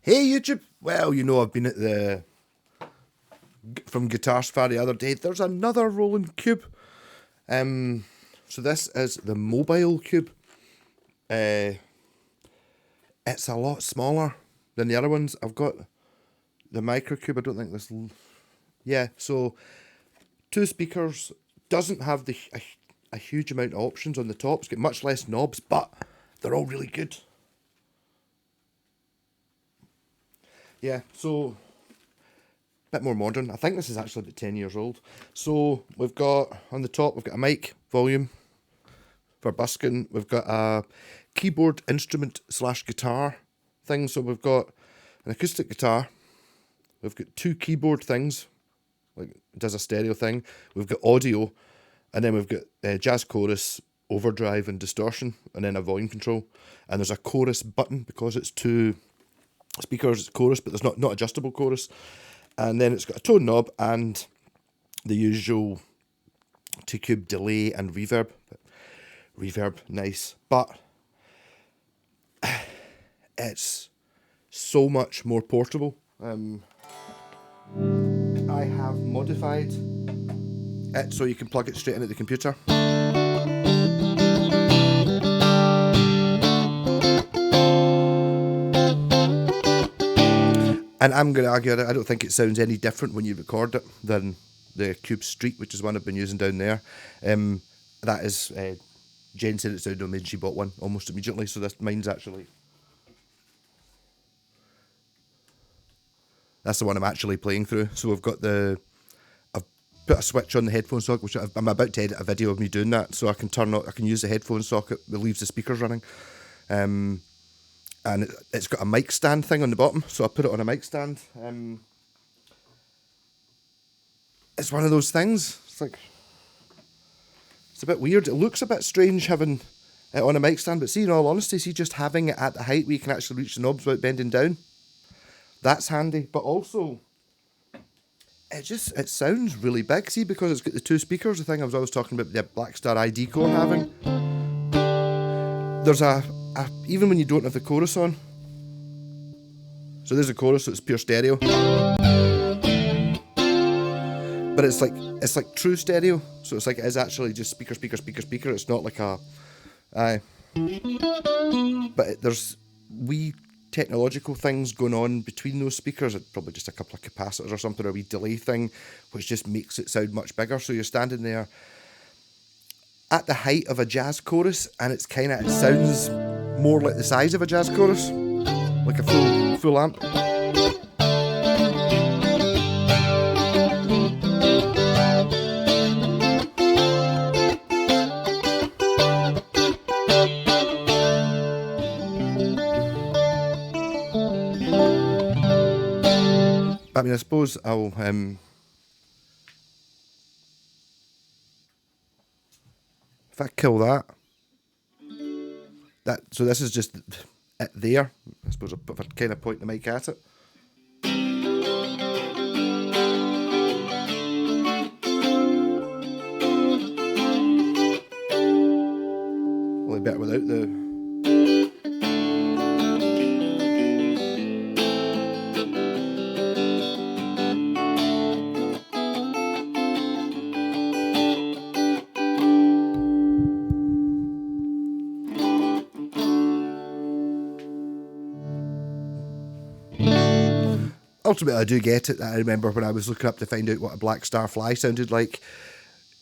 Hey YouTube! Well, you know I've been at the from Guitar Safari the other day. There's another Roland cube. So this is the mobile cube. It's a lot smaller than the other ones. I've got the micro cube. I don't think this. Yeah, so 2 speakers. Doesn't have a huge amount of options on the top. It's got much less knobs, but they're all really good. Yeah, so a bit more modern. I think this is actually about 10 years old. So we've got on the top, we've got a mic, volume for busking. We've got a keyboard instrument / guitar thing. So we've got an acoustic guitar. We've got 2 keyboard things, like it does a stereo thing. We've got audio, and then we've got jazz chorus, overdrive and distortion, and then a volume control. And there's a chorus button because it's 2 speakers, it's chorus, but there's not adjustable chorus. And then it's got a tone knob and the usual 2-cube delay and reverb. Reverb, nice. But it's so much more portable. I have modified it so you can plug it straight into the computer. And I'm going to argue that I don't think it sounds any different when you record it than the Cube Street, which is one I've been using down there. That is, Jen said it sounded amazing. She bought one almost immediately, so mine's actually... That's the one I'm actually playing through. So I've put a switch on the headphone socket, which I'm about to edit a video of me doing that, so I can use the headphone socket that leaves the speakers running. And it's got a mic stand thing on the bottom, so I put it on a mic stand. It's one of those things. It's a bit weird. It looks a bit strange having it on a mic stand, but see, in all honesty, just having it at the height where you can actually reach the knobs without bending down, that's handy. But also, it sounds really big. See, because it's got the 2 speakers. The thing I was always talking about the Blackstar ID core having. There's even when you don't have the chorus on. So there's a chorus, so it's pure stereo. But it's like true stereo. So it's like it is actually just speaker. It's not like but there's wee technological things going on between those speakers. It's probably just a couple of capacitors or something, or a wee delay thing, which just makes it sound much bigger. So you're standing there at the height of a jazz chorus, and it sounds more like the size of a jazz chorus, like a full amp. I mean, I suppose I'll if I kill that, so this is just it there. I suppose if I kind of point the mic at it. Only better without the... Ultimately, I do get it. I remember when I was looking up to find out what a Blackstar Fly sounded like.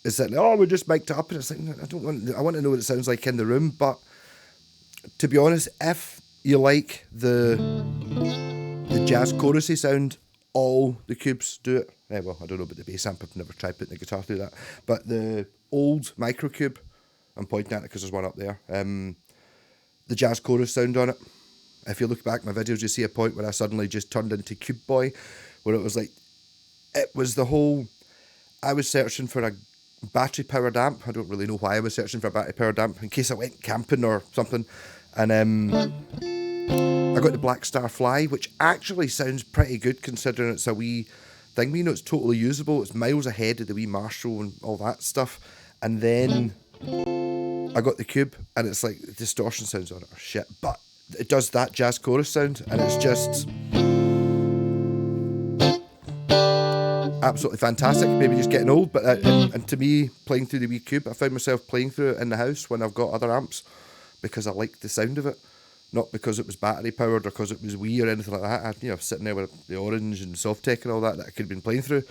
It's like, oh, we just mic'd it up, and it's like, I want to know what it sounds like in the room. But to be honest, if you like the jazz chorusy sound, all the cubes do it. Well, I don't know about the bass amp. I've never tried putting the guitar through that. But the old micro cube, I'm pointing at it because there's one up there. The jazz chorus sound on it. If you look back at my videos, you see a point where I suddenly just turned into Cube Boy, where it was like, it was the whole, I was searching for a battery-powered amp. I don't really know why I was searching for a battery-powered amp, in case I went camping or something. And I got the Blackstar Fly, which actually sounds pretty good considering it's a wee thing. You know, it's totally usable. It's miles ahead of the wee Marshall and all that stuff. And then I got the Cube, and it's like, the distortion sounds on it are shit, but it does that jazz chorus sound, and it's just absolutely fantastic. Maybe just getting old, but and to me, playing through the wee cube, I found myself playing through it in the house when I've got other amps because I liked the sound of it, not because it was battery powered or because it was wee or anything like that. I, sitting there with the Orange and Softtech and all that I could have been playing through.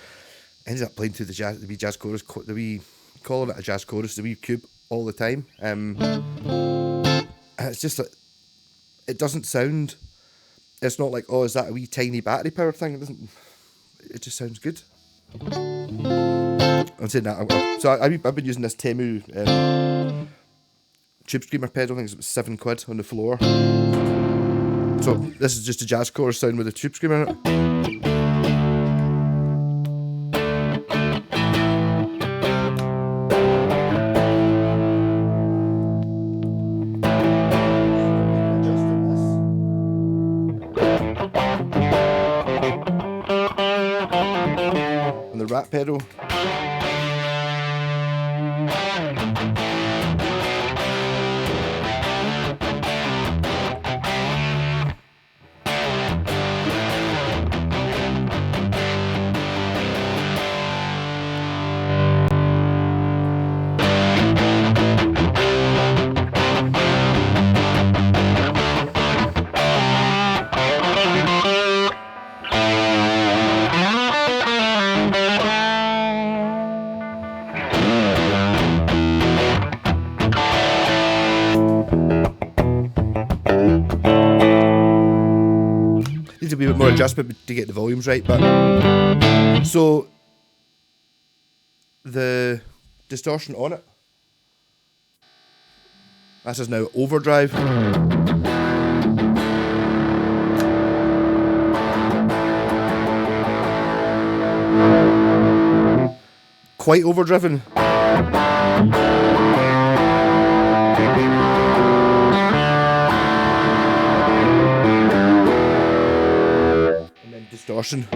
Ended up playing through the wee jazz chorus, the wee calling it a jazz chorus, the wee cube all the time. And it's just like it doesn't sound. It's not like, oh, is that a wee tiny battery powered thing? It doesn't. It just sounds good. I'm saying that. So I've been using this Temu tube screamer pedal. I think it's £7 on the floor. So this is just a jazz chorus sound with a tube screamer in it. And the rat pedal. Needs a wee bit more adjustment to get the volumes right, but so the distortion on it, this is now overdrive. Quite overdriven. Distortion.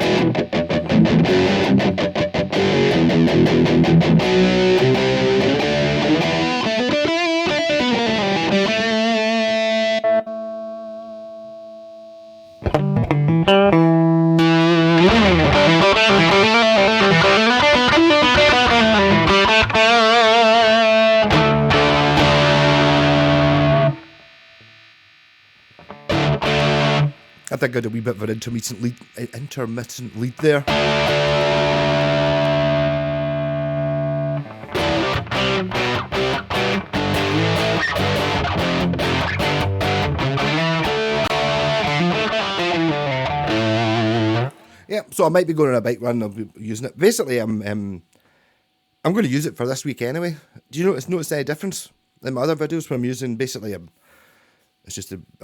I think I had a wee bit of an intermittent lead there. Yeah, so I might be going on a bike run. I'll be using it. Basically, I'm going to use it for this week anyway. Do you notice any difference in my other videos where I'm using basically I'm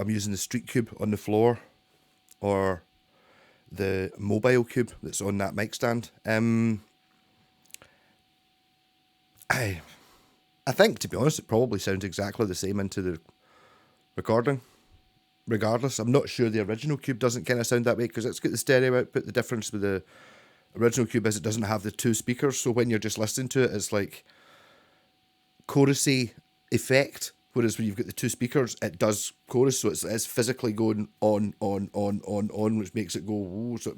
using the street cube on the floor, or the mobile cube that's on that mic stand. I think, to be honest, it probably sounds exactly the same into the recording. Regardless, I'm not sure the original cube doesn't kind of sound that way because it's got the stereo output. The difference with the original cube is it doesn't have the two speakers, so when you're just listening to it, it's like chorusy effect. Whereas when you've got the two speakers, it does chorus, so it's physically going on, which makes it go, ooh, so it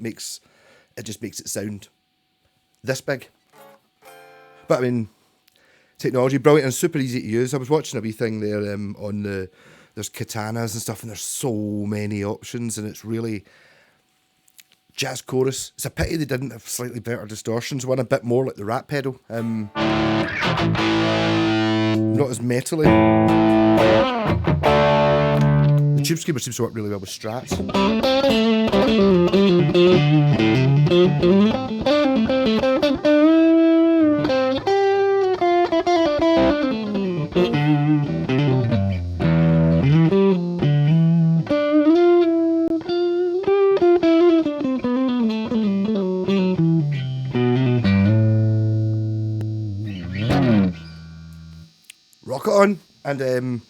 just makes it sound this big. But I mean, technology, brilliant and super easy to use. I was watching a wee thing there there's katanas and stuff, and there's so many options, and it's really jazz chorus. It's a pity they didn't have slightly better distortions, one a bit more like the rat pedal. Not as metally. The tube screamer seems to work really well with strats. Rock it on. And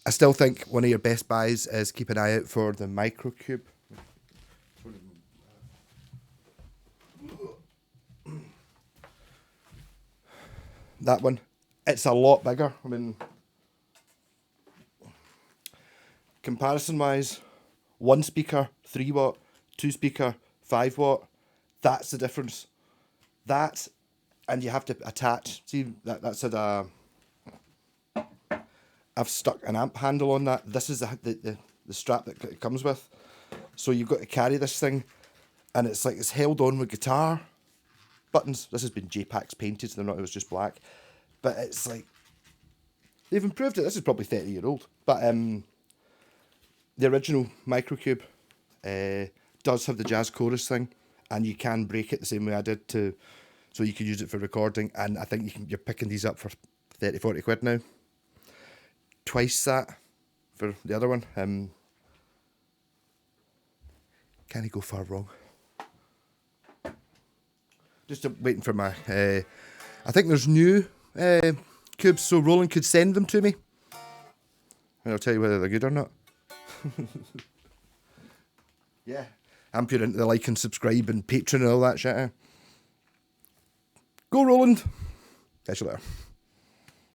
I still think one of your best buys is keep an eye out for the Microcube. That one. It's a lot bigger. I mean, comparison wise, 1 speaker, 3 watt, 2 speaker, 5 watt. That's the difference. That, and you have to attach. See, that's I've stuck an amp handle on that. This is the strap that it comes with. So you've got to carry this thing, and it's like it's held on with guitar buttons. This has been JPAX painted, so they're not, it was just black. But it's like, they've improved it. This is probably 30-year-old. But the original Microcube does have the jazz chorus thing, and you can break it the same way I did so you can use it for recording. And I think you're picking these up for 30, 40 quid now. Twice that for the other one. Can't go far wrong. Just waiting for my... I think there's new cubes, so Roland could send them to me. And I'll tell you whether they're good or not. Yeah. I'm pure into the like and subscribe and Patreon and all that shit. Go Roland. Catch you later.